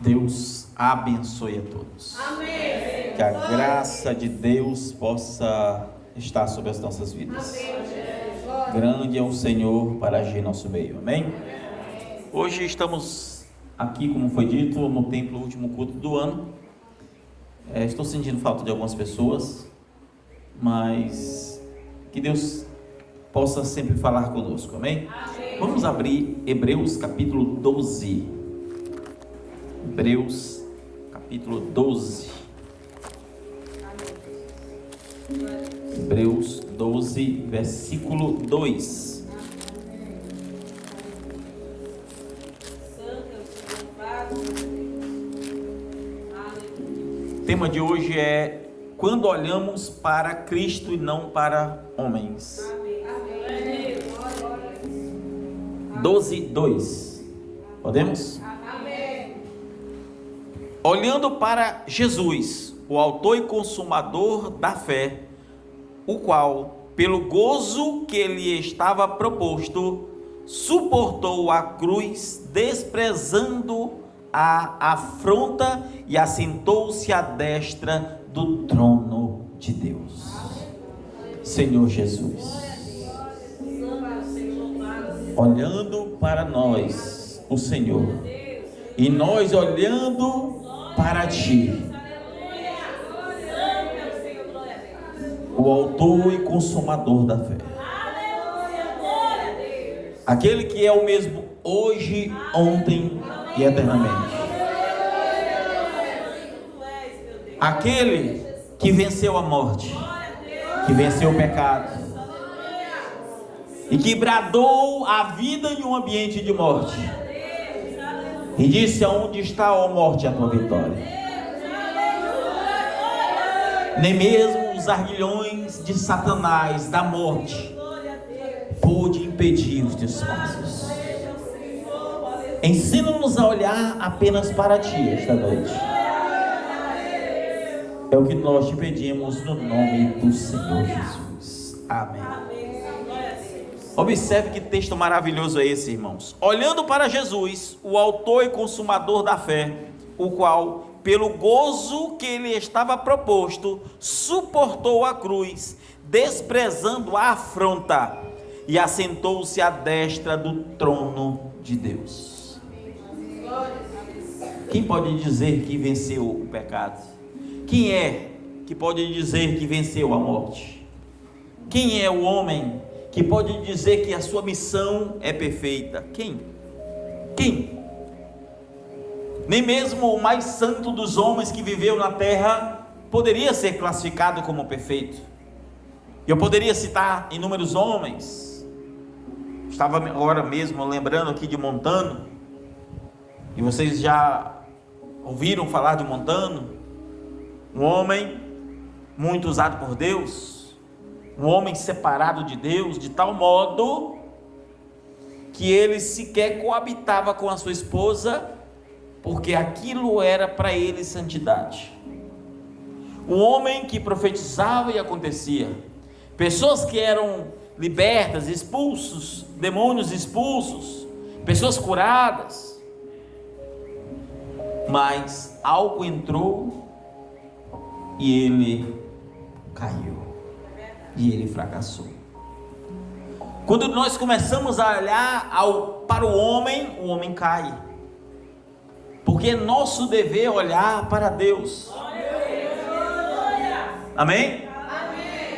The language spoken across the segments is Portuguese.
Deus abençoe a todos. Amém. Que a graça de Deus possa estar sobre as nossas vidas. Amém. Grande é o Senhor para agir em nosso meio. Amém? Hoje estamos aqui, como foi dito, no templo, último culto do ano. Estou sentindo falta de algumas pessoas, mas que Deus possa sempre falar conosco. Amém? Amém. Vamos abrir Hebreus capítulo 12. Hebreus capítulo 12. Hebreus 12, versículo 2. O tema de hoje é: quando olhamos para Cristo e não para homens. 12, 2. Podemos? Olhando para Jesus, o autor e consumador da fé, o qual, pelo gozo que lhe estava proposto, suportou a cruz, desprezando a afronta, e assentou-se à destra do trono de Deus. Senhor Jesus, olhando para nós, o Senhor, e nós olhando para Ti, o autor e consumador da fé, aquele que é o mesmo hoje, ontem e eternamente, aquele que venceu a morte, que venceu o pecado e que bradou a vida em um ambiente de morte e disse: aonde está, ó morte, a tua vitória? Nem mesmo os arguilhões de Satanás, da morte, pôde impedir os teus passos. Ensina-nos a olhar apenas para Ti esta noite. É o que nós te pedimos no nome do Senhor Jesus. Amém. Observe que texto maravilhoso é esse, irmãos. Olhando para Jesus, o autor e consumador da fé, o qual, pelo gozo que lhe estava proposto, suportou a cruz, desprezando a afronta, e assentou-se à destra do trono de Deus. Quem pode dizer que venceu o pecado? Quem é que pode dizer que venceu a morte? Quem é o homem que pode dizer que a sua missão é perfeita? Quem? Nem mesmo o mais santo dos homens que viveu na terra poderia ser classificado como perfeito. Eu poderia citar inúmeros homens. Estava agora mesmo lembrando aqui de Montano, e vocês já ouviram falar de Montano, um homem muito usado por Deus, um homem separado de Deus, de tal modo que ele sequer coabitava com a sua esposa, porque aquilo era para ele santidade. Um homem que profetizava e acontecia, pessoas que eram libertas, expulsos, demônios expulsos, pessoas curadas, mas algo entrou e ele caiu. E ele fracassou. Quando nós começamos a olhar para o homem cai. Porque é nosso dever olhar para Deus. Amém?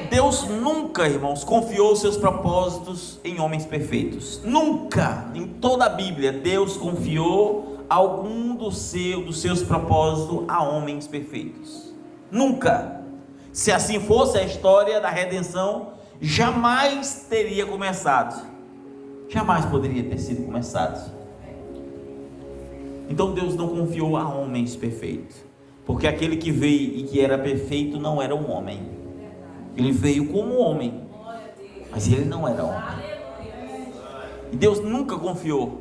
Deus nunca, irmãos, confiou seus propósitos em homens perfeitos. Nunca, em toda a Bíblia, Deus confiou algum dos seus propósitos a homens perfeitos. Nunca. Se assim fosse, a história da redenção jamais teria começado. Jamais poderia ter sido começado. Então Deus não confiou a homens perfeitos, porque aquele que veio e que era perfeito não era um homem. Ele veio como homem, mas ele não era homem. E Deus nunca confiou.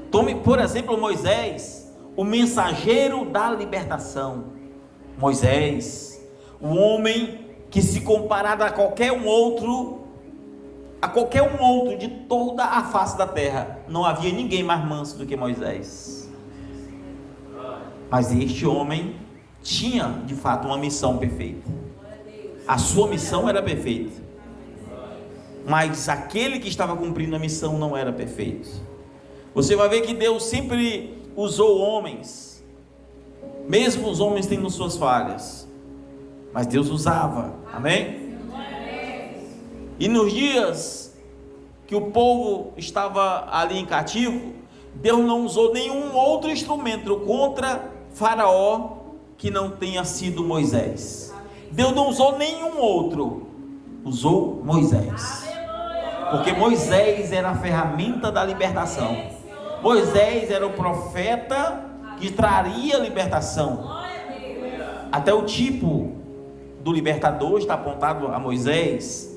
Tome, por exemplo, Moisés, o mensageiro da libertação. Moisés, o homem que, se comparado a qualquer um outro de toda a face da terra, não havia ninguém mais manso do que Moisés. Mas este homem tinha de fato uma missão perfeita. A sua missão era perfeita, mas aquele que estava cumprindo a missão não era perfeito. Você vai ver que Deus sempre usou homens, mesmo os homens tendo suas falhas, mas Deus usava, amém? E nos dias que o povo estava ali em cativo, Deus não usou nenhum outro instrumento contra Faraó que não tenha sido Moisés. Deus não usou nenhum outro, usou Moisés, porque Moisés era a ferramenta da libertação. Moisés era o profeta que traria a libertação. Até o tipo do libertador está apontado a Moisés.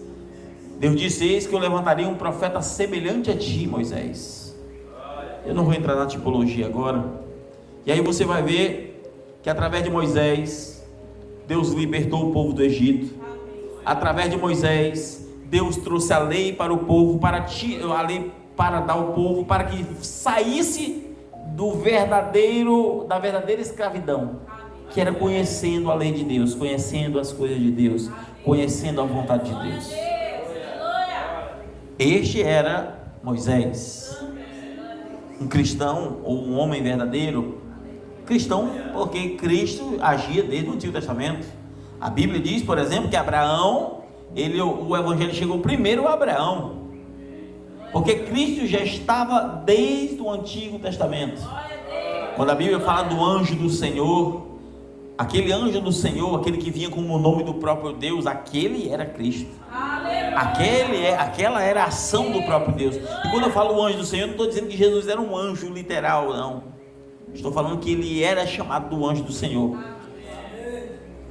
Deus disse: eis que eu levantaria um profeta semelhante a ti, Moisés. Eu não vou entrar na tipologia agora. E aí você vai ver que através de Moisés Deus libertou o povo do Egito. Através de Moisés Deus trouxe a lei para o povo, a lei para dar ao povo, para que saísse da verdadeira escravidão, que era conhecendo a lei de Deus, conhecendo as coisas de Deus, conhecendo a vontade de Deus. Este era Moisés, um cristão ou um homem verdadeiro. Cristão porque Cristo agia desde o Antigo Testamento. A Bíblia diz, por exemplo, que Abraão, o Evangelho chegou primeiro a Abraão, porque Cristo já estava desde o Antigo Testamento. Quando a Bíblia fala do anjo do Senhor, aquele anjo do Senhor, aquele que vinha como o nome do próprio Deus, aquele era Cristo. Aquela era a ação do próprio Deus. E quando eu falo anjo do Senhor, eu não estou dizendo que Jesus era um anjo literal, não. Estou falando que ele era chamado do anjo do Senhor.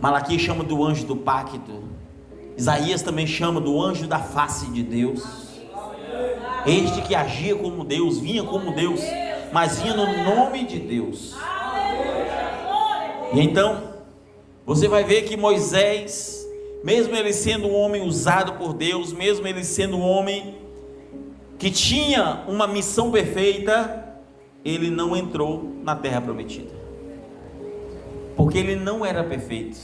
Malaquias chama do anjo do pacto. Isaías também chama do anjo da face de Deus. Este que agia como Deus, vinha como Deus, mas vinha no nome de Deus. E então você vai ver que Moisés, mesmo ele sendo um homem usado por Deus, mesmo ele sendo um homem que tinha uma missão perfeita, ele não entrou na terra prometida, porque ele não era perfeito.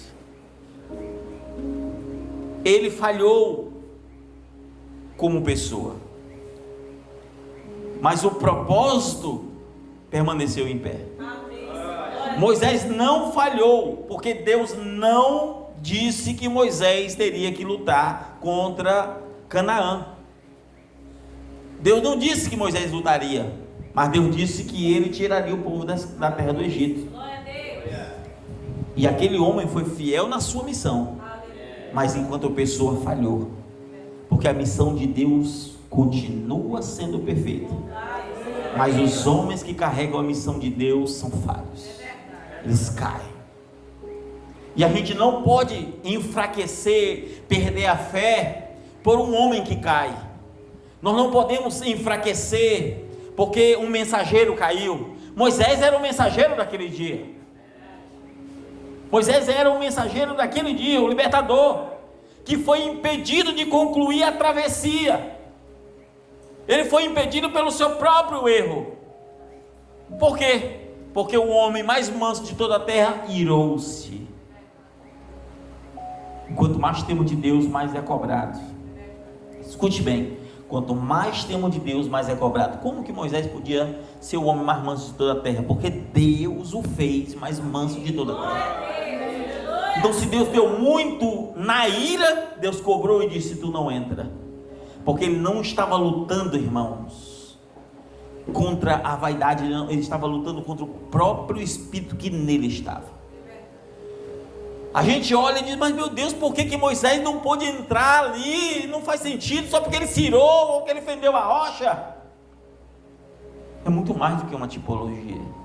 Ele falhou como pessoa, mas o propósito permaneceu em pé. Moisés não falhou, porque Deus não disse que Moisés teria que lutar contra Canaã. Deus não disse que Moisés lutaria, mas Deus disse que ele tiraria o povo da terra do Egito. E aquele homem foi fiel na sua missão, mas enquanto pessoa falhou, porque a missão de Deus continua sendo perfeita, mas os homens que carregam a missão de Deus são falhos, eles caem. E a gente não pode enfraquecer, perder a fé por um homem que cai. Nós não podemos enfraquecer porque um mensageiro caiu. Moisés era o mensageiro daquele dia. Moisés era o mensageiro daquele dia, o libertador, que foi impedido de concluir a travessia. Ele foi impedido pelo seu próprio erro. Por quê? Porque o homem mais manso de toda a terra irou-se. Quanto mais temos de Deus, mais é cobrado. Escute bem. Quanto mais temos de Deus, mais é cobrado. Como que Moisés podia ser o homem mais manso de toda a terra? Porque Deus o fez mais manso de toda a terra. Então, se Deus deu muito na ira, Deus cobrou e disse: tu não entra. Porque ele não estava lutando, irmãos, contra a vaidade, ele estava lutando contra o próprio espírito que nele estava. A gente olha e diz: mas meu Deus, por que Moisés não pôde entrar ali? Não faz sentido, só porque ele cirou ou porque ele fendeu a rocha. É muito mais do que uma tipologia.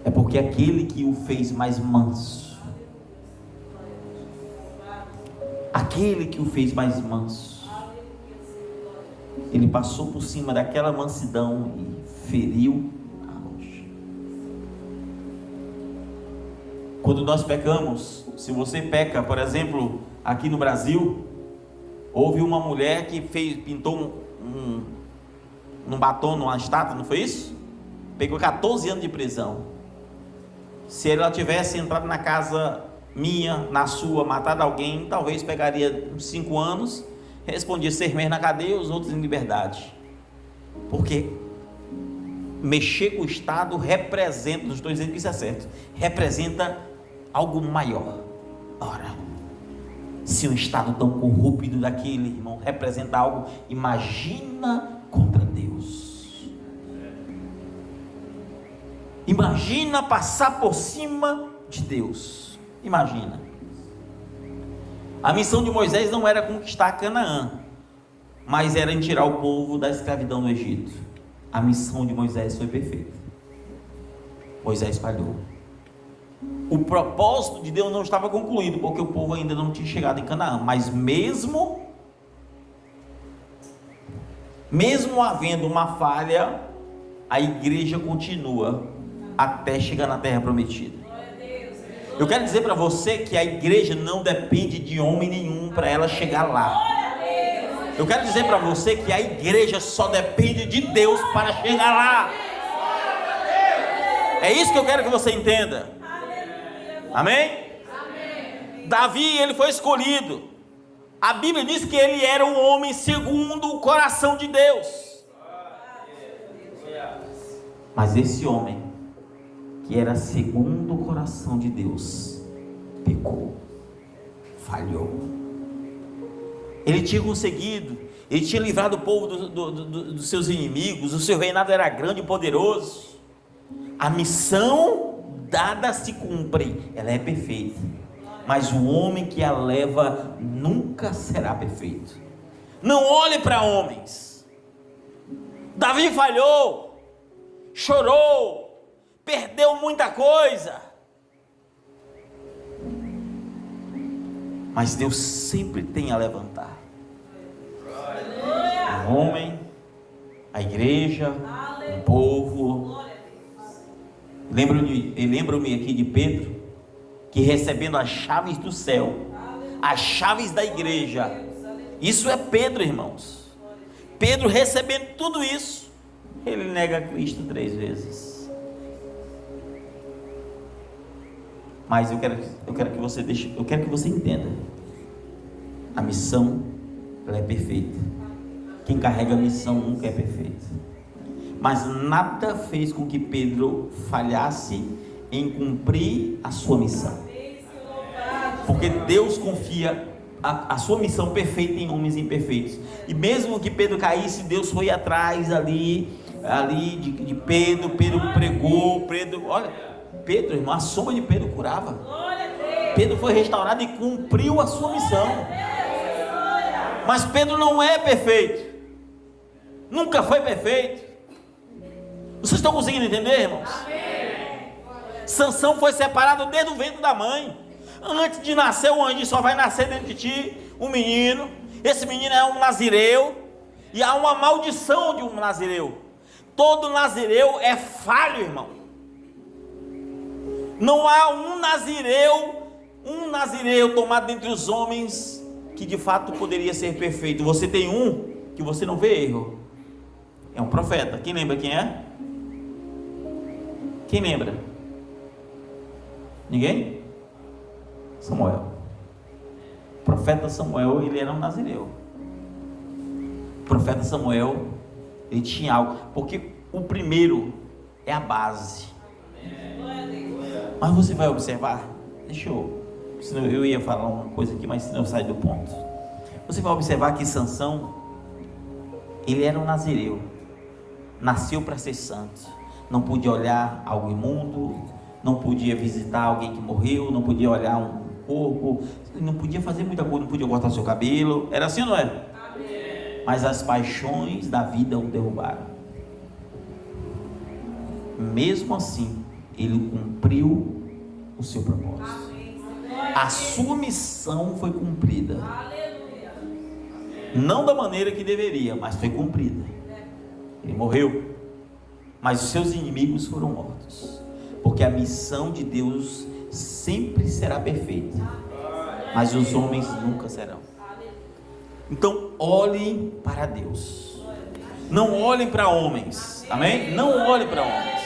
É porque aquele que o fez mais manso, aquele que o fez mais manso, ele passou por cima daquela mansidão e feriu a rocha. Quando nós pecamos, se você peca, por exemplo, aqui no Brasil, houve uma mulher que pintou um batom numa estátua, não foi isso? pegou 14 anos de prisão. Se ela tivesse entrado na casa minha, na sua, matado alguém, talvez pegaria uns 5 anos, respondia 6 meses na cadeia, os outros em liberdade. Porque mexer com o Estado representa, não estou dizendo que isso é certo, representa algo maior. Ora, se um Estado tão corrupto daquele, irmão, representa algo, imagina contra Deus. Imagina passar por cima de Deus. Imagina. A missão de Moisés não era conquistar Canaã, mas era em tirar o povo da escravidão do Egito. A missão de Moisés foi perfeita. Moisés falhou. O propósito de Deus não estava concluído, porque o povo ainda não tinha chegado em Canaã. Mas mesmo havendo uma falha, a igreja continua até chegar na terra prometida. Eu quero dizer para você que a igreja não depende de homem nenhum para ela chegar lá. Eu quero dizer para você que a igreja só depende de Deus para chegar lá. É isso que eu quero que você entenda. Amém? Davi, ele foi escolhido. A Bíblia diz que ele era um homem segundo o coração de Deus. Mas esse homem, que era segundo o coração de Deus, pecou, falhou. Ele tinha conseguido, ele tinha livrado o povo dos seus inimigos, o seu reinado era grande e poderoso. A missão dada se cumpre, ela é perfeita, mas o homem que a leva nunca será perfeito. Não olhe para homens. Davi falhou, chorou, perdeu muita coisa, mas Deus sempre tem a levantar o homem, a igreja, o povo. Lembro-me aqui de Pedro, que recebendo as chaves do céu, as chaves da igreja, isso é Pedro, irmãos. Pedro recebendo tudo isso, ele nega Cristo 3 vezes. Mas eu quero que você entenda, a missão, ela é perfeita. Quem carrega a missão nunca é perfeito. Mas nada fez com que Pedro falhasse em cumprir a sua missão, porque Deus confia a sua missão perfeita em homens imperfeitos. E mesmo que Pedro caísse, Deus foi atrás ali de Pedro. Pedro pregou, Pedro, irmão, a sombra de Pedro curava. Pedro foi restaurado e cumpriu a sua missão. Mas Pedro não é perfeito, nunca foi perfeito. Vocês estão conseguindo entender, irmãos? Sansão foi separado desde o ventre da mãe. Antes de nascer o anjo, só vai nascer dentro de ti um menino. Esse menino é um nazireu, e há uma maldição de um nazireu. Todo nazireu é falho, irmão. Não há um nazireu tomado dentre os homens que de fato poderia ser perfeito. Você tem um que você não vê erro. É um profeta. Quem lembra quem é? Quem lembra? Ninguém? Samuel. O profeta Samuel, ele era um nazireu. O profeta Samuel, ele tinha algo, porque o primeiro é a base. Mas você vai observar, senão eu ia falar uma coisa aqui, mas senão eu saio do ponto. Você vai observar que Sansão, ele era um nazireu, nasceu para ser santo, não podia olhar algo imundo, não podia visitar alguém que morreu, não podia olhar um corpo, não podia fazer muita coisa, não podia cortar seu cabelo. Era assim ou não é? Mas as paixões da vida o derrubaram. Mesmo assim, ele cumpriu o seu propósito. A sua missão foi cumprida. Não da maneira que deveria, mas foi cumprida. Ele morreu, mas os seus inimigos foram mortos, porque a missão de Deus sempre será perfeita, mas os homens nunca serão. Então olhem para Deus, não olhem para homens. Amém? Não olhem para homens.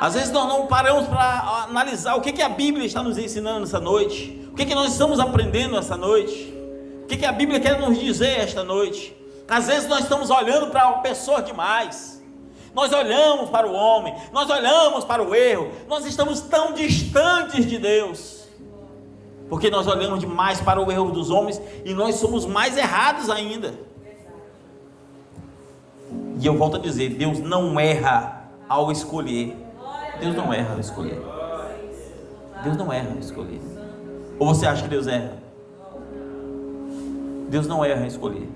Às vezes nós não paramos para analisar o que a Bíblia está nos ensinando essa noite, o que nós estamos aprendendo essa noite, o que a Bíblia quer nos dizer esta noite. Às vezes nós estamos olhando para a pessoa demais, nós olhamos para o homem, nós olhamos para o erro, nós estamos tão distantes de Deus, porque nós olhamos demais para o erro dos homens e nós somos mais errados ainda. E eu volto a dizer, Deus não erra ao escolher. Deus não erra ao escolher. Deus não erra ao escolher. Ou você acha que Deus erra? Deus não erra ao escolher.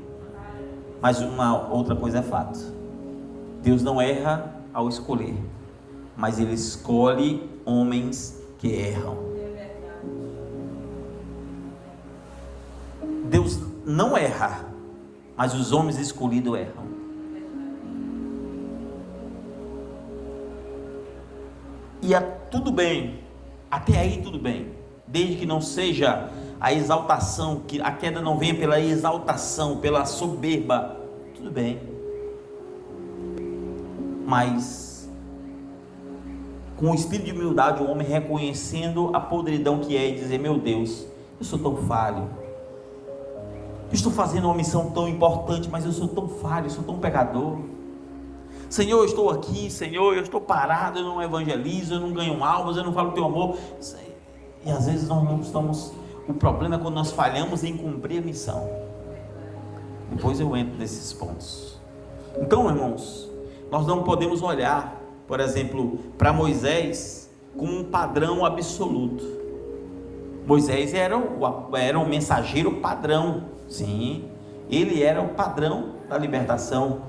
Mas uma outra coisa é fato: Deus não erra ao escolher, mas Ele escolhe homens que erram. Deus não erra, mas os homens escolhidos erram. E tudo bem, até aí tudo bem, desde que não seja a exaltação, que a queda não venha pela exaltação, pela soberba, tudo bem. Mas com o espírito de humildade, o homem reconhecendo a podridão que é e dizer: meu Deus, eu sou tão falho, eu estou fazendo uma missão tão importante, mas eu sou tão falho, eu sou tão pecador. Senhor, eu estou aqui, Senhor, eu estou parado, eu não evangelizo, eu não ganho almas, eu não falo teu amor. E às vezes nós não estamos. O problema é quando nós falhamos em cumprir a missão. Depois eu entro nesses pontos. Então, irmãos, nós não podemos olhar, por exemplo, para Moisés como um padrão absoluto. Moisés era um mensageiro padrão. Sim, ele era o padrão da libertação.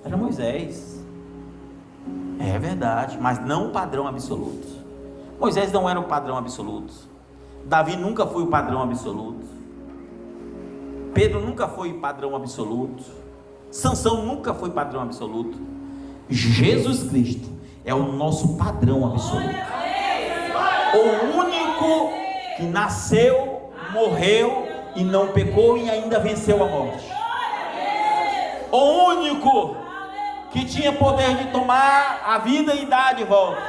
Era Moisés. É verdade, mas não o padrão absoluto. Moisés não era o padrão absoluto. Davi nunca foi o padrão absoluto. Pedro nunca foi padrão absoluto. Sansão nunca foi padrão absoluto. Jesus Cristo é o nosso padrão absoluto. O único que nasceu, morreu e não pecou e ainda venceu a morte. O único que tinha poder de tomar a vida e dar de volta,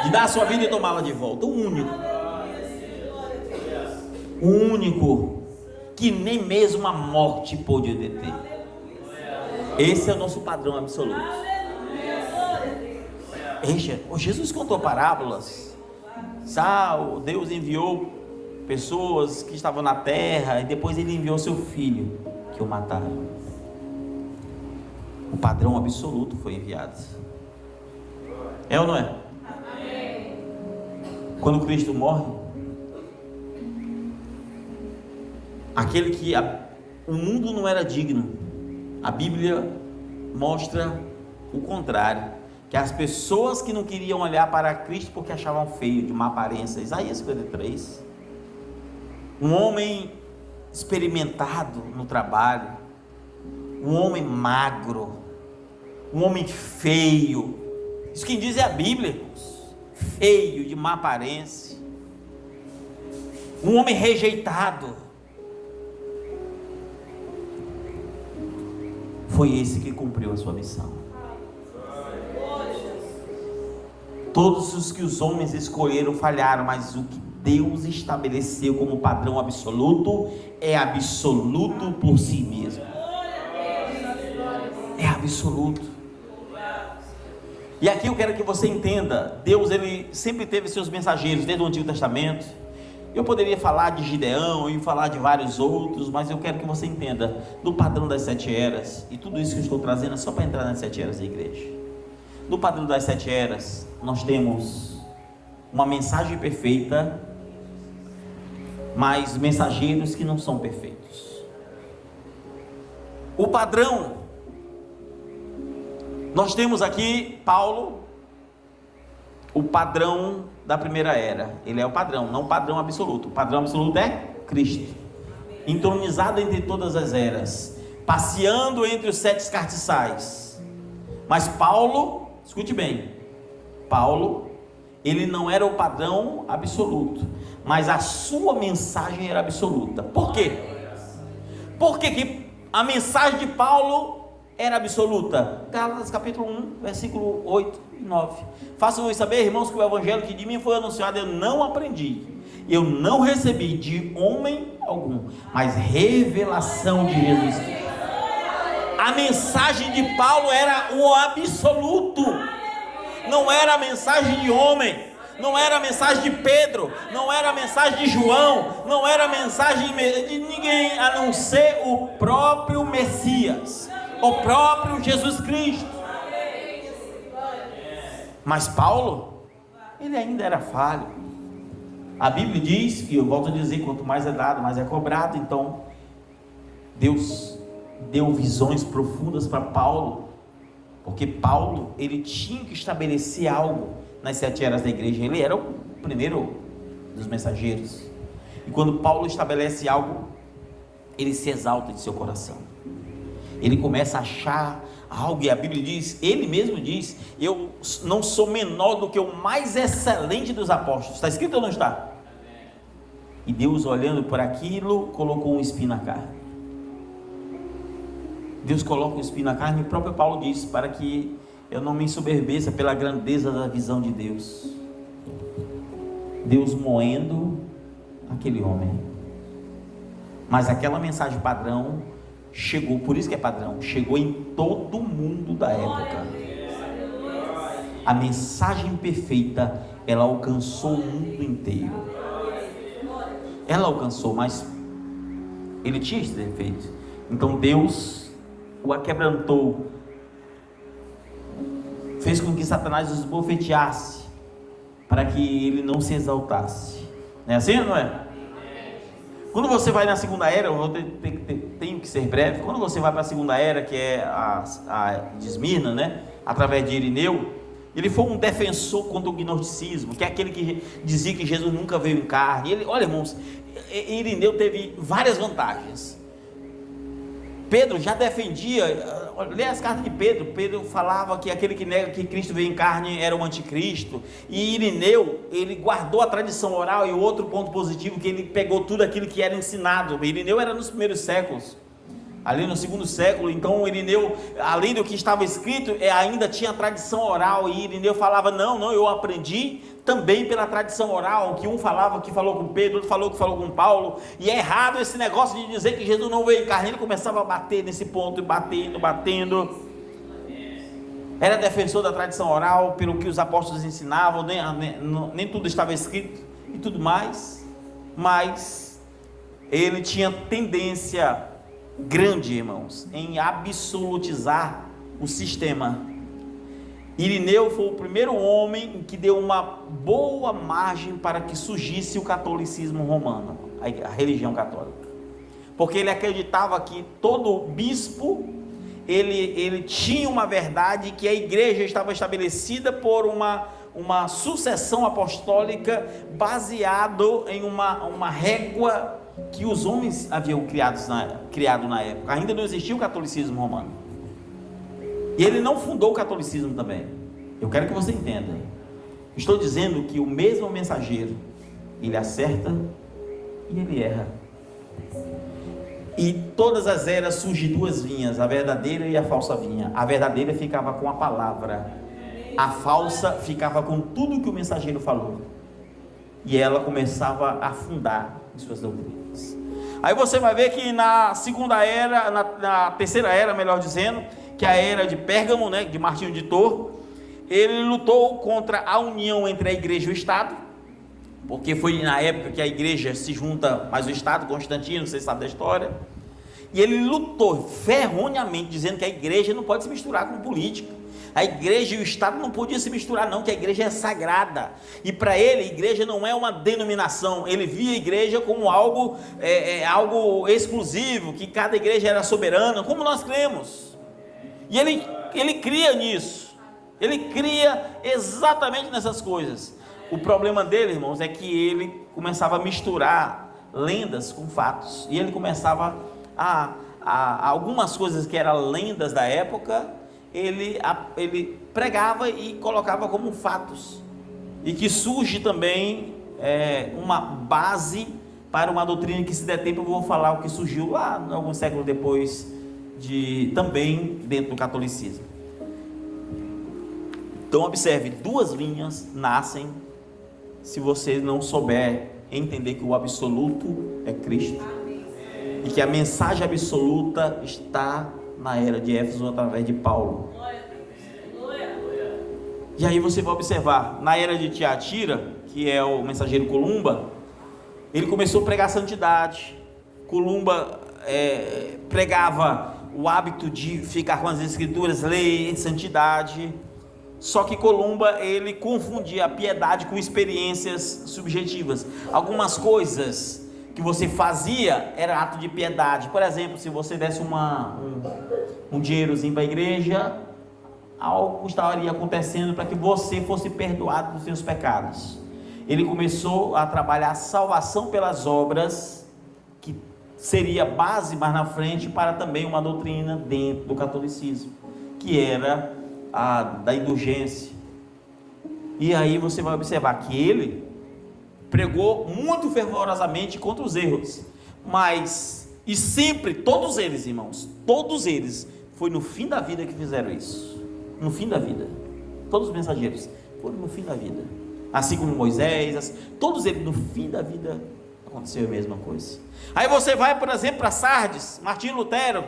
de dar a sua vida e tomá-la de volta. O único que nem mesmo a morte pôde deter. Esse é o nosso padrão absoluto. Jesus contou parábolas. Deus enviou pessoas que estavam na terra e depois Ele enviou seu filho, que o mataram. O padrão absoluto foi enviado. É ou não é? Quando Cristo morre, aquele que o mundo não era digno, a Bíblia mostra o contrário, que as pessoas que não queriam olhar para Cristo porque achavam feio, de má aparência. Isaías 53. Um homem experimentado no trabalho, um homem magro, um homem feio. Isso quem diz é a Bíblia, irmãos. Feio, de má aparência, um homem rejeitado. Foi esse que cumpriu a sua missão. Todos os que os homens escolheram falharam, mas o que Deus estabeleceu como padrão absoluto é absoluto por si mesmo. É absoluto. E aqui eu quero que você entenda, Deus, ele sempre teve seus mensageiros desde o Antigo Testamento. Eu poderia falar de Gideão e falar de vários outros, mas eu quero que você entenda do padrão das 7 eras. E tudo isso que eu estou trazendo é só para entrar nas 7 eras da igreja. No padrão das 7 eras, nós temos uma mensagem perfeita, mas mensageiros que não são perfeitos. O padrão, nós temos aqui Paulo, o padrão da primeira era. Ele é o padrão, não o padrão absoluto. O padrão absoluto é Cristo, entronizado entre todas as eras, passeando entre os 7 cartiçais. Mas Paulo, escute bem, Paulo, ele não era o padrão absoluto, mas a sua mensagem era absoluta. Por quê? Porque que a mensagem de Paulo era absoluta? Gálatas capítulo 1, versículo 8 e 9. Façam-vos saber, irmãos, que o evangelho que de mim foi anunciado eu não aprendi, eu não recebi de homem algum, mas revelação de Jesus Cristo. A mensagem de Paulo era o absoluto, não era a mensagem de homem, não era a mensagem de Pedro, não era a mensagem de João, não era a mensagem de ninguém a não ser o próprio Messias, o próprio Jesus Cristo. Mas Paulo, ele ainda era falho. A Bíblia diz, e eu volto a dizer, quanto mais é dado, mais é cobrado. Então Deus deu visões profundas para Paulo, porque Paulo, ele tinha que estabelecer algo nas 7 eras da igreja. Ele era o primeiro dos mensageiros, e quando Paulo estabelece algo, ele se exalta de seu coração, ele começa a achar algo, e a Bíblia diz, ele mesmo diz: eu não sou menor do que o mais excelente dos apóstolos. Está escrito ou não está? E Deus, olhando por aquilo, colocou um espinho na carne. Deus coloca um espinho na carne, e o próprio Paulo diz: para que eu não me ensoberbeça pela grandeza da visão de Deus. Deus moendo aquele homem. Mas aquela mensagem padrão chegou, por isso que é padrão, chegou em todo mundo da época. A mensagem perfeita, ela alcançou o mundo inteiro. Ela alcançou, mas ele tinha esse defeito. Então Deus o aquebrantou, fez com que Satanás os esbofeteasse, para que ele não se exaltasse. Não é assim ou não é? Quando você vai na segunda era, eu tenho que ser breve. Quando você vai para a segunda era, que é a de Esmirna, né, através de Irineu, ele foi um defensor contra o gnosticismo, que é aquele que dizia que Jesus nunca veio em carne. Ele, olha, irmãos, Irineu teve várias vantagens. Pedro já defendia, lê as cartas de Pedro. Pedro falava que aquele que nega que Cristo veio em carne era o anticristo. E Irineu, ele guardou a tradição oral. E outro ponto positivo, que ele pegou tudo aquilo que era ensinado. Irineu era nos primeiros séculos, ali no segundo século. Então Irineu, além do que estava escrito, ainda tinha a tradição oral. E Irineu falava: não, eu aprendi também pela tradição oral, que um falava que falou com Pedro, outro falou que falou com Paulo. E é errado esse negócio de dizer que Jesus não veio em carne. Ele começava a bater nesse ponto, batendo. Era defensor da tradição oral, pelo que os apóstolos ensinavam, nem tudo estava escrito e tudo mais. Mas ele tinha tendência grande, irmãos, em absolutizar o sistema. Irineu foi o primeiro homem que deu uma boa margem para que surgisse o catolicismo romano, a religião católica, porque ele acreditava que todo bispo, ele tinha uma verdade, que a igreja estava estabelecida por uma sucessão apostólica, baseado em uma régua que os homens haviam criado na época. Ainda não existia o catolicismo romano. E ele não fundou o catolicismo também. Eu quero que você entenda. Estou dizendo que o mesmo mensageiro, ele acerta e ele erra. E todas as eras surgem 2 vinhas, a verdadeira e a falsa vinha. A verdadeira ficava com a palavra, a falsa ficava com tudo que o mensageiro falou. E ela começava a afundar em suas doutrinas. Aí você vai ver que na segunda era, na terceira era, melhor dizendo, que é a era de Pérgamo, né, de Martinho de Tours, ele lutou contra a união entre a igreja e o Estado, porque foi na época que a igreja se junta mais o Estado, Constantino, vocês sabem da história, e ele lutou ferronhamente, dizendo que a igreja não pode se misturar com política, a igreja e o Estado não podiam se misturar não, que a igreja é sagrada, e para ele a igreja não é uma denominação, ele via a igreja como algo exclusivo, que cada igreja era soberana, como nós cremos. E ele cria nisso, ele cria exatamente nessas coisas. O problema dele, irmãos, é que ele começava a misturar lendas com fatos, e ele começava a algumas coisas que eram lendas da época, ele pregava e colocava como fatos, e que surge também uma base para uma doutrina que, se der tempo, eu vou falar o que surgiu lá alguns séculos depois também dentro do catolicismo. Então observe, duas linhas nascem se você não souber entender que o absoluto é Cristo. E que a mensagem absoluta está na era de Éfeso através de Paulo. E aí você vai observar, na era de Tiatira, que é o mensageiro Columba, ele começou a pregar santidade. Columba pregava o hábito de ficar com as escrituras, ler santidade. Só que Columba, ele confundia a piedade com experiências subjetivas. Algumas coisas que você fazia era ato de piedade. Por exemplo, se você desse um dinheirozinho para a igreja, algo estaria acontecendo para que você fosse perdoado dos seus pecados. Ele começou a trabalhar a salvação pelas obras, que seria base mais na frente para também uma doutrina dentro do catolicismo, que era a da indulgência. E aí você vai observar que ele pregou muito fervorosamente contra os erros, mas, e sempre, todos eles, irmãos, todos eles, foi no fim da vida que fizeram isso. No fim da vida, todos os mensageiros foram no fim da vida, assim como Moisés, todos eles no fim da vida aconteceu a mesma coisa. Aí você vai, por exemplo, para Sardes, Martinho Lutero,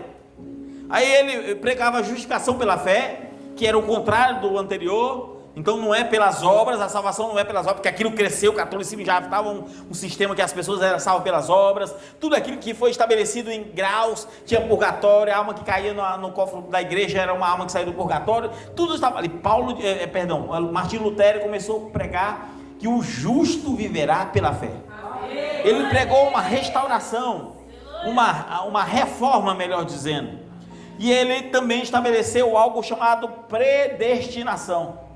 aí ele pregava a justificação pela fé, que era o contrário do anterior. Então não é pelas obras, a salvação não é pelas obras, porque aquilo cresceu, o catolicismo já estava um sistema que as pessoas eram salvas pelas obras, tudo aquilo que foi estabelecido em graus, tinha purgatório, a alma que caía no cofre da igreja era uma alma que saía do purgatório, tudo estava ali. Martinho Lutero começou a pregar que o justo viverá pela fé. Ele pregou uma restauração, uma reforma, melhor dizendo, e ele também estabeleceu algo chamado predestinação,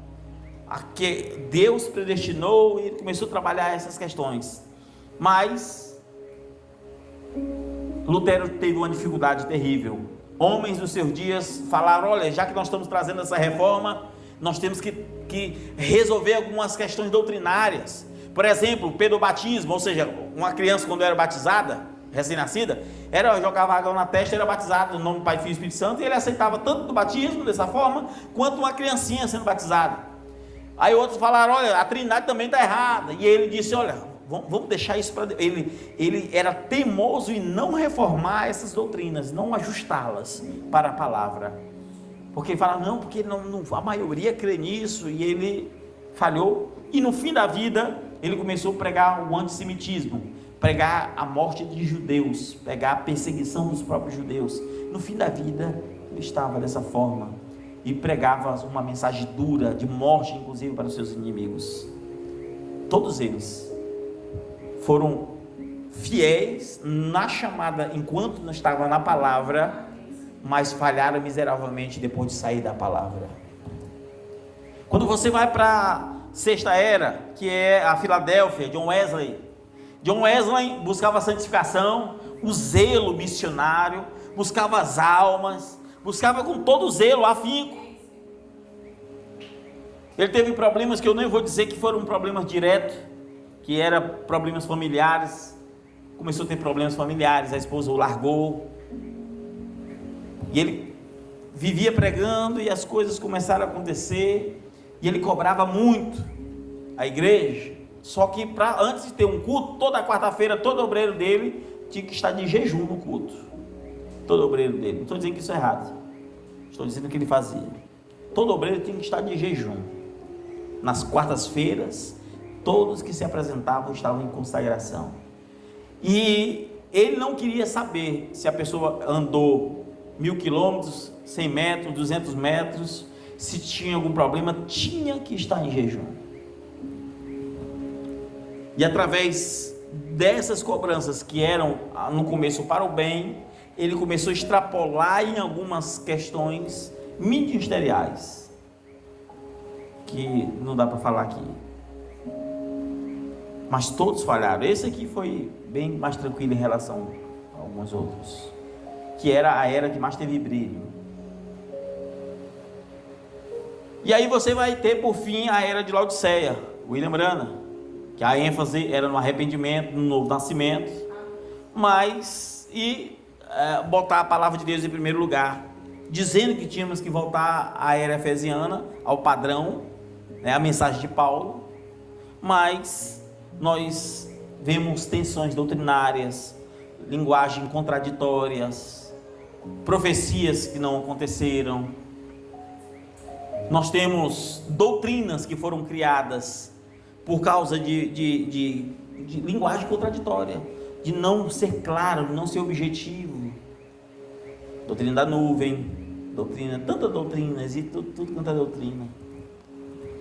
a que Deus predestinou, e ele começou a trabalhar essas questões. Mas Lutero teve uma dificuldade terrível. Homens dos seus dias falaram: olha, já que nós estamos trazendo essa reforma, nós temos que resolver algumas questões doutrinárias. Por exemplo, pedobatismo, ou seja, uma criança quando era batizada, recém-nascida, jogava água na testa, era batizado no nome do Pai, Filho e Espírito Santo, e ele aceitava tanto do batismo dessa forma, quanto uma criancinha sendo batizada. Aí outros falaram: olha, a Trindade também está errada. E ele disse: olha, vamos deixar isso para Deus. Ele era teimoso em não reformar essas doutrinas, não ajustá-las para a palavra, porque ele fala: não, porque a maioria crê nisso. E ele falhou, e no fim da vida ele começou a pregar o antissemitismo, pregar a morte de judeus, pregar a perseguição dos próprios judeus. No fim da vida ele estava dessa forma, e pregava uma mensagem dura, de morte inclusive para os seus inimigos. Todos eles foram fiéis na chamada enquanto não estavam na palavra, mas falharam miseravelmente depois de sair da palavra. Quando você vai para a sexta era, que é a Filadélfia, John Wesley buscava a santificação, o zelo missionário, buscava as almas, buscava com todo o zelo, afinco. Ele teve problemas que eu nem vou dizer que foram problemas diretos, que eram problemas familiares. Começou a ter problemas familiares, a esposa o largou, e ele vivia pregando, e as coisas começaram a acontecer, e ele cobrava muito a igreja. Só que antes de ter um culto, toda quarta-feira, todo obreiro dele tinha que estar de jejum no culto. Todo obreiro dele, não estou dizendo que isso é errado, estou dizendo que ele fazia. Todo obreiro tinha que estar de jejum. Nas quartas-feiras, todos que se apresentavam estavam em consagração. E ele não queria saber se a pessoa andou 1000 quilômetros, 100 metros, 200 metros, se tinha algum problema, tinha que estar em jejum. E através dessas cobranças que eram no começo para o bem, ele começou a extrapolar em algumas questões ministeriais, que não dá para falar aqui, mas todos falharam. Esse aqui foi bem mais tranquilo em relação a alguns outros, que era a era que mais teve brilho. E aí você vai ter por fim a era de Laodiceia, William Branham, que a ênfase era no arrependimento, no novo nascimento, mas botar a palavra de Deus em primeiro lugar, dizendo que tínhamos que voltar à era efesiana, ao padrão, a mensagem de Paulo, mas nós vemos tensões doutrinárias, linguagem contraditórias, profecias que não aconteceram. Nós temos doutrinas que foram criadas por causa de linguagem contraditória, de não ser claro, de não ser objetivo. Doutrina da nuvem, tantas doutrinas e tudo quanto é doutrina.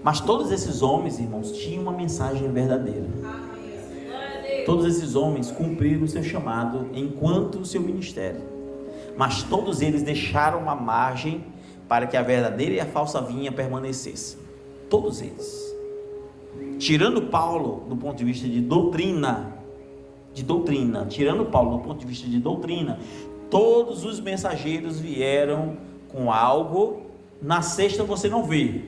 Mas todos esses homens, irmãos, tinham uma mensagem verdadeira. Todos esses homens cumpriram o seu chamado enquanto o seu ministério. Mas todos eles deixaram uma margem para que a verdadeira e a falsa vinha permanecessem. Todos eles. Tirando Paulo do ponto de vista de doutrina, tirando Paulo do ponto de vista de doutrina, todos os mensageiros vieram com algo. Na sexta você não vê,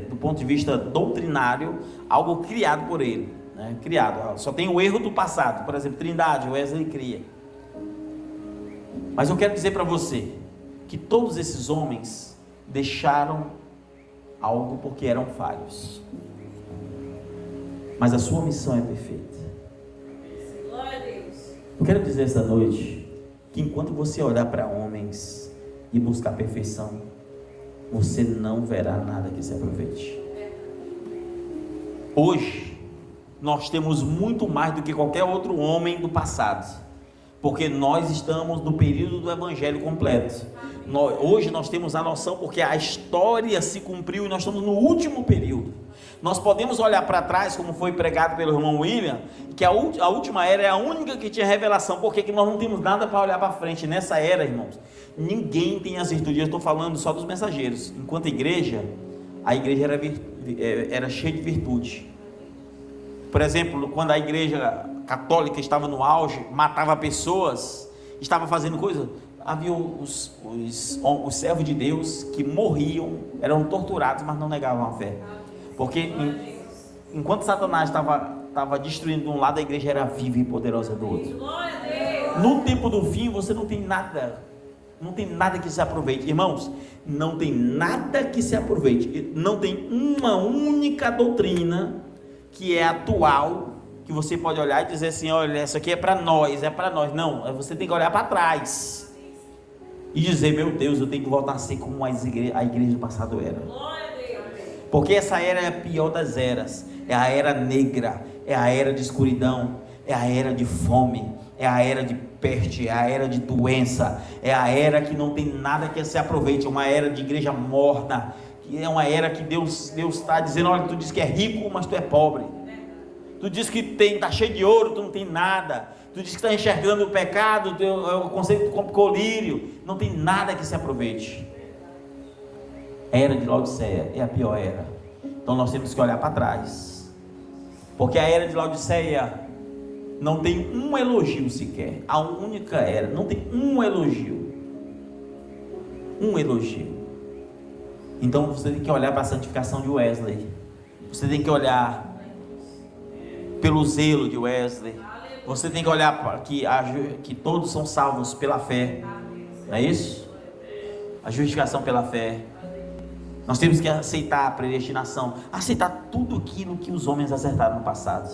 do ponto de vista doutrinário, algo criado por ele, criado, só tem o erro do passado. Por exemplo, Trindade, Wesley cria. Mas eu quero dizer para você que todos esses homens deixaram algo porque eram falhos, mas a sua missão é perfeita. Eu quero dizer esta noite que enquanto você olhar para homens e buscar perfeição, você não verá nada que se aproveite. Hoje nós temos muito mais do que qualquer outro homem do passado, porque nós estamos no período do evangelho completo. Hoje nós temos a noção, porque a história se cumpriu e nós estamos no último período. Nós podemos olhar para trás, como foi pregado pelo irmão William, que a última era é a única que tinha revelação, porque nós não temos nada para olhar para frente. Nessa era, irmãos, ninguém tem as virtudes. Eu estou falando só dos mensageiros. Enquanto a igreja era cheia de virtude. Por exemplo, quando a igreja católica estava no auge, matava pessoas, estava fazendo coisa, havia os servos de Deus que morriam, eram torturados, mas não negavam a fé. Porque enquanto Satanás estava destruindo de um lado, a igreja era viva e poderosa do outro. No tempo do fim, você não tem nada que se aproveite. Irmãos, não tem nada que se aproveite. Não tem uma única doutrina que é atual, que você pode olhar e dizer assim: olha, isso aqui é para nós. Não, você tem que olhar para trás e dizer: meu Deus, eu tenho que voltar a ser como a igreja do passado era. Porque essa era é a pior das eras. É a era negra, é a era de escuridão, é a era de fome, é a era de peste, é a era de doença, é a era que não tem nada que se aproveite, é uma era de igreja morna, que é uma era que Deus está dizendo: olha, tu diz que é rico, mas tu é pobre. Tu diz que está cheio de ouro, tu não tem nada. Tu diz que está enxergando o pecado, o conceito de colírio, não tem nada que se aproveite. A era de Laodiceia é a pior era. Então nós temos que olhar para trás, porque a era de Laodiceia não tem um elogio sequer. A única era, não tem um elogio. Então você tem que olhar para a santificação de Wesley. Você tem que olhar pelo zelo de Wesley. Você tem que olhar para que todos são salvos pela fé. Não é isso? A justificação pela fé. Nós temos que aceitar a predestinação, aceitar tudo aquilo que os homens acertaram no passado,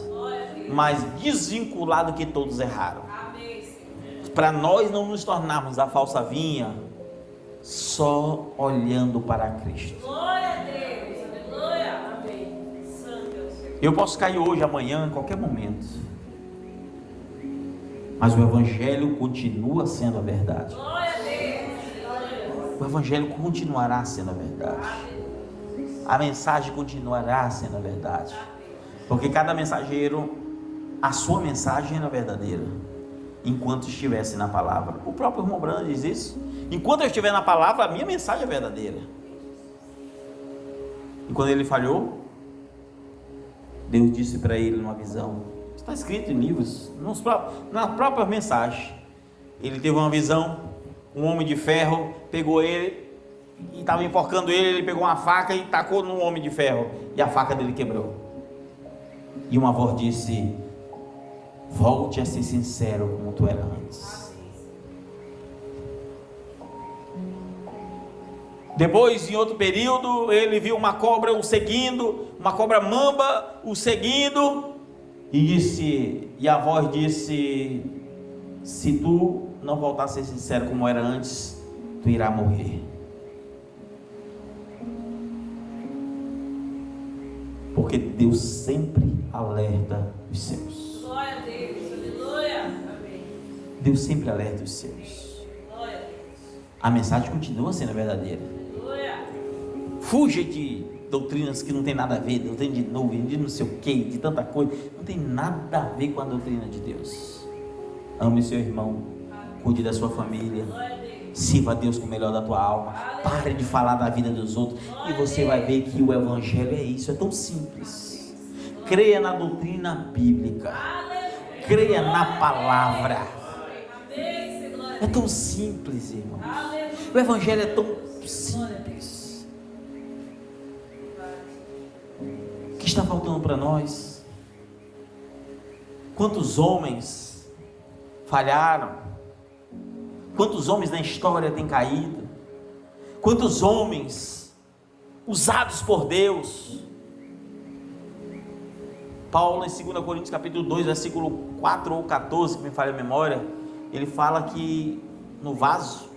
mas desvincular do que todos erraram, para nós não nos tornarmos a falsa vinha, só olhando para Cristo. Eu posso cair hoje, amanhã, em qualquer momento, mas o Evangelho continua sendo a verdade. O Evangelho continuará sendo a verdade. A mensagem continuará sendo a verdade. Porque cada mensageiro, a sua mensagem era verdadeira, enquanto estivesse na palavra. O próprio irmão Brando diz isso: enquanto eu estiver na palavra, a minha mensagem é verdadeira. E quando ele falhou, Deus disse para ele numa visão, está escrito em livros, na própria mensagem. Ele teve uma visão. Um homem de ferro pegou ele e estava enforcando ele pegou uma faca e tacou no homem de ferro, e a faca dele quebrou. E uma voz disse: volte a ser sincero como tu era antes. Depois, em outro período, ele viu uma cobra o seguindo, uma cobra mamba o seguindo, e a voz disse: se tu não voltar a ser sincero como era antes, tu irá morrer. Porque Deus sempre alerta os seus. Glória a Deus, aleluia. Amém. Deus sempre alerta os seus. Glória a Deus. A mensagem continua sendo verdadeira. Aleluia. Fuja de doutrinas que não tem nada a ver, doutrina de nuvem, de não sei o que, de tanta coisa. Não tem nada a ver com a doutrina de Deus. Ame seu irmão, cuide da sua família, sirva a Deus com o melhor da tua alma. Pare de falar da vida dos outros, e você vai ver que o evangelho é isso, é tão simples. Creia na doutrina bíblica, creia na palavra. É tão simples, irmãos. O evangelho é tão simples. O que está faltando para nós? Quantos homens falharam? Quantos homens na história têm caído? Quantos homens usados por Deus? Paulo, em 2 Coríntios capítulo 2, versículo 4 ou 14, que me falha a memória, ele fala que no vaso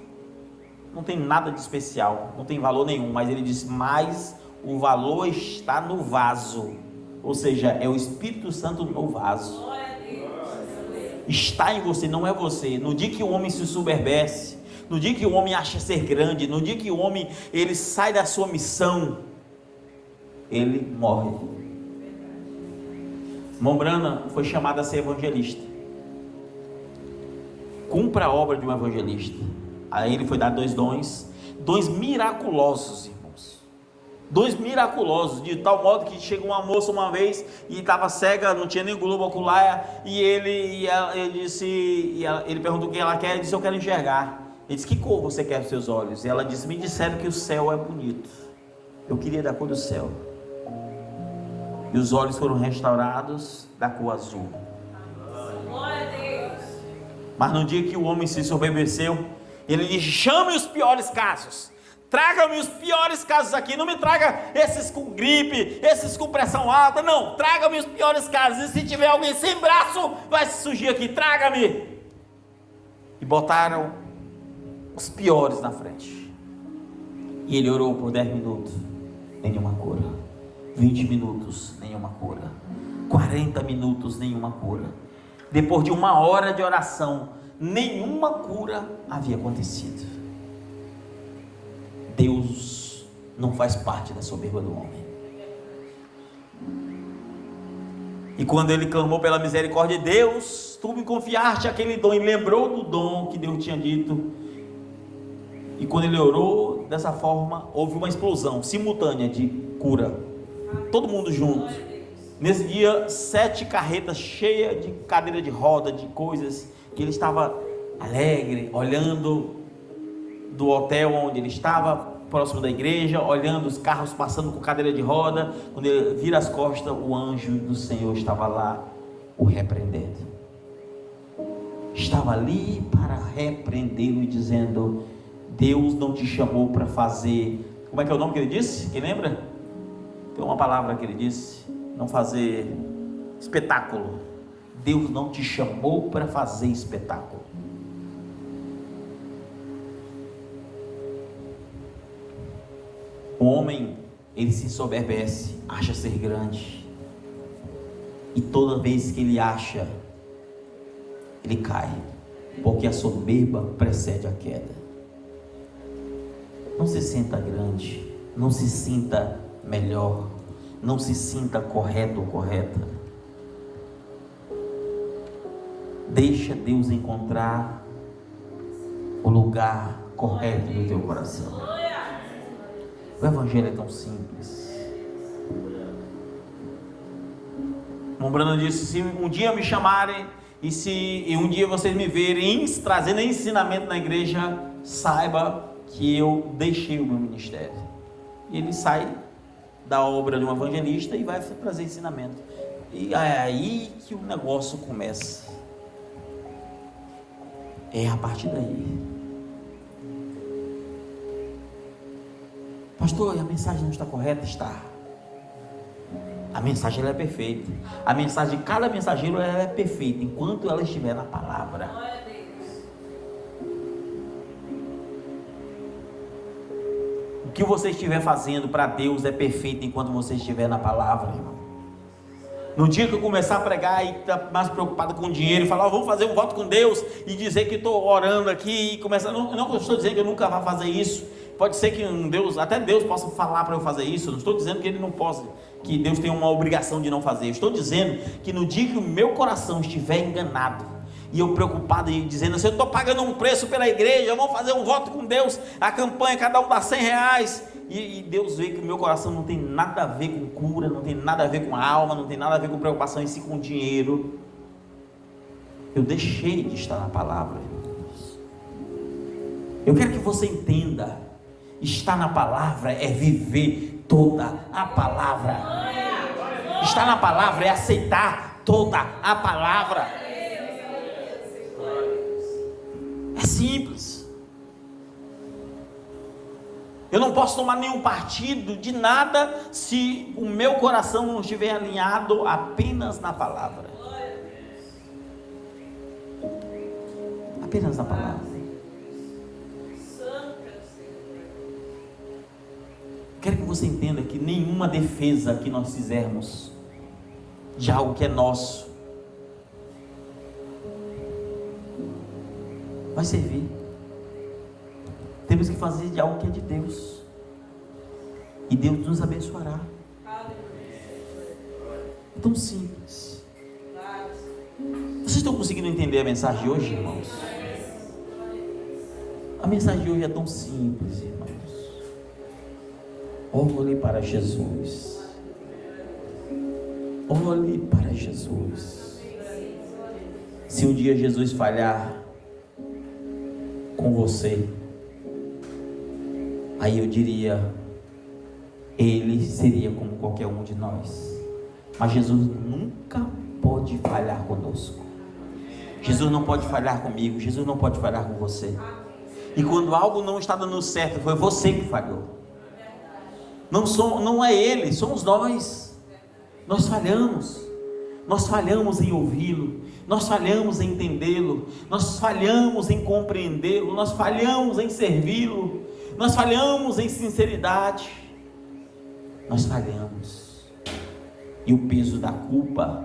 não tem nada de especial, não tem valor nenhum, mas ele diz: mas o valor está no vaso, ou seja, é o Espírito Santo no vaso. Está em você, não é você. No dia que o homem se soberbece, no dia que o homem acha ser grande, no dia que o homem ele sai da sua missão, ele morre. Mombrana foi chamado a ser evangelista. Cumpra a obra de um evangelista. A ele foi dado 2 dons miraculosos, irmãos. 2 miraculosos, de tal modo que chegou uma moça uma vez e estava cega, não tinha nem globo ocular, e ele perguntou o que ela quer. Ele disse: eu quero enxergar. Ele disse: que cor você quer para os seus olhos? E ela disse: me disseram que o céu é bonito, eu queria da cor do céu. E os olhos foram restaurados da cor azul. Glória a Deus. Mas no dia que o homem se soberbeceu, ele disse: chame os piores casos, traga-me os piores casos aqui, não me traga esses com gripe, esses com pressão alta, não, traga-me os piores casos, e se tiver alguém sem braço, vai surgir aqui, traga-me. E botaram os piores na frente, e ele orou por 10 minutos, nenhuma cura. 20 minutos, nenhuma cura. 40 minutos, nenhuma cura. Depois de 1 hora de oração, nenhuma cura havia acontecido. Deus não faz parte da soberba do homem. E quando ele clamou pela misericórdia de Deus: tu me confiaste aquele dom, e lembrou do dom que Deus tinha dito. E quando ele orou dessa forma, houve uma explosão simultânea de cura. Todo mundo junto. Nesse dia, 7 carretas cheias de cadeira de roda, de coisas, que ele estava alegre, olhando do hotel onde ele estava, próximo da igreja, olhando os carros passando com cadeira de roda. Quando ele vira as costas, o anjo do Senhor estava lá, o repreendendo. Estava ali para repreendê-lo e dizendo: Deus não te chamou para fazer, como é que é o nome que ele disse? Quem lembra? Tem uma palavra que ele disse: não fazer espetáculo. Deus não te chamou para fazer espetáculo. O homem, ele se soberbece, acha ser grande, e toda vez que ele acha, ele cai, porque a soberba precede a queda. Não se sinta grande, não se sinta melhor, não se sinta correto ou correta. Deixa Deus encontrar o lugar correto no teu coração. O evangelho é tão simples. Mombrana disse: se um dia me chamarem, e um dia vocês me verem trazendo ensinamento na igreja, saiba que eu deixei o meu ministério. E ele sai da obra de um evangelista e vai trazer ensinamento. E é aí que o negócio começa. É a partir daí. Pastor, a mensagem não está correta? Está. A mensagem ela é perfeita. A mensagem de cada mensageiro ela é perfeita enquanto ela estiver na palavra. Glória a Deus. O que você estiver fazendo para Deus é perfeito enquanto você estiver na palavra, irmão. No dia que eu começar a pregar e estar mais preocupado com dinheiro e falar, vamos fazer um voto com Deus e dizer que estou orando aqui e começar, não estou dizendo que eu nunca vou fazer isso. Pode ser que Deus, até Deus possa falar para eu fazer isso. Não estou dizendo que Ele não possa, que Deus tem uma obrigação de não fazer. Eu estou dizendo que no dia que o meu coração estiver enganado e eu preocupado e dizendo assim, eu estou pagando um preço pela igreja, vamos fazer um voto com Deus, a campanha, cada um dá R$100, e Deus vê que o meu coração não tem nada a ver com cura, não tem nada a ver com a alma, não tem nada a ver com preocupação em si com dinheiro, eu deixei de estar na palavra. Eu quero que você entenda, estar na palavra é viver toda a palavra. Estar na palavra é aceitar toda a palavra. É simples. Eu não posso tomar nenhum partido de nada se o meu coração não estiver alinhado apenas na palavra. Apenas na palavra. Quero que você entenda que nenhuma defesa que nós fizermos de algo que é nosso vai servir. Temos que fazer de algo que é de Deus, e Deus nos abençoará. É tão simples. Vocês estão conseguindo entender a mensagem de hoje, irmãos? A mensagem de hoje é tão simples, irmãos. Olhe para Jesus. Olhe para Jesus. Se um dia Jesus falhar com você, aí eu diria, ele seria como qualquer um de nós. Mas Jesus nunca pode falhar conosco. Jesus não pode falhar comigo. Jesus não pode falhar com você. E quando algo não está dando certo, foi você que falhou. Não é ele, somos nós. Nós falhamos. Nós falhamos em ouvi-lo. Nós falhamos em entendê-lo. Nós falhamos em compreendê-lo. Nós falhamos em servi-lo. Nós falhamos em sinceridade. Nós falhamos. E o peso da culpa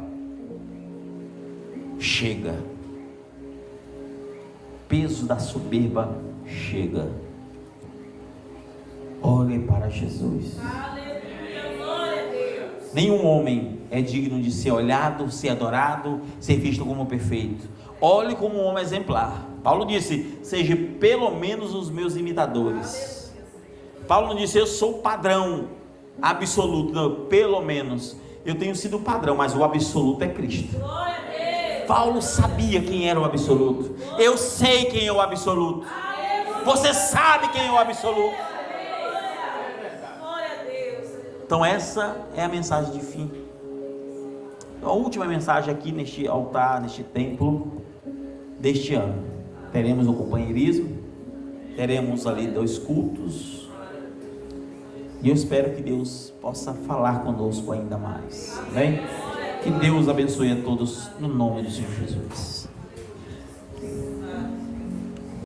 chega. O peso da soberba chega. Olhe para Jesus. Aleluia, glória a Deus. Nenhum homem é digno de ser olhado, ser adorado, ser visto como perfeito. Olhe como um homem exemplar. Paulo disse, seja pelo menos os meus imitadores. Paulo não disse, eu sou o padrão absoluto. Não, pelo menos. Eu tenho sido o padrão, mas o absoluto é Cristo. Glória a Deus. Paulo sabia quem era o absoluto. Eu sei quem é o absoluto. Você sabe quem é o absoluto. Glória a Deus. Então essa é a mensagem de fim. A última mensagem aqui neste altar, neste templo deste ano. Teremos o companheirismo, teremos ali 2 cultos, e eu espero que Deus possa falar conosco ainda mais. Amém? Que Deus abençoe a todos no nome do Senhor Jesus.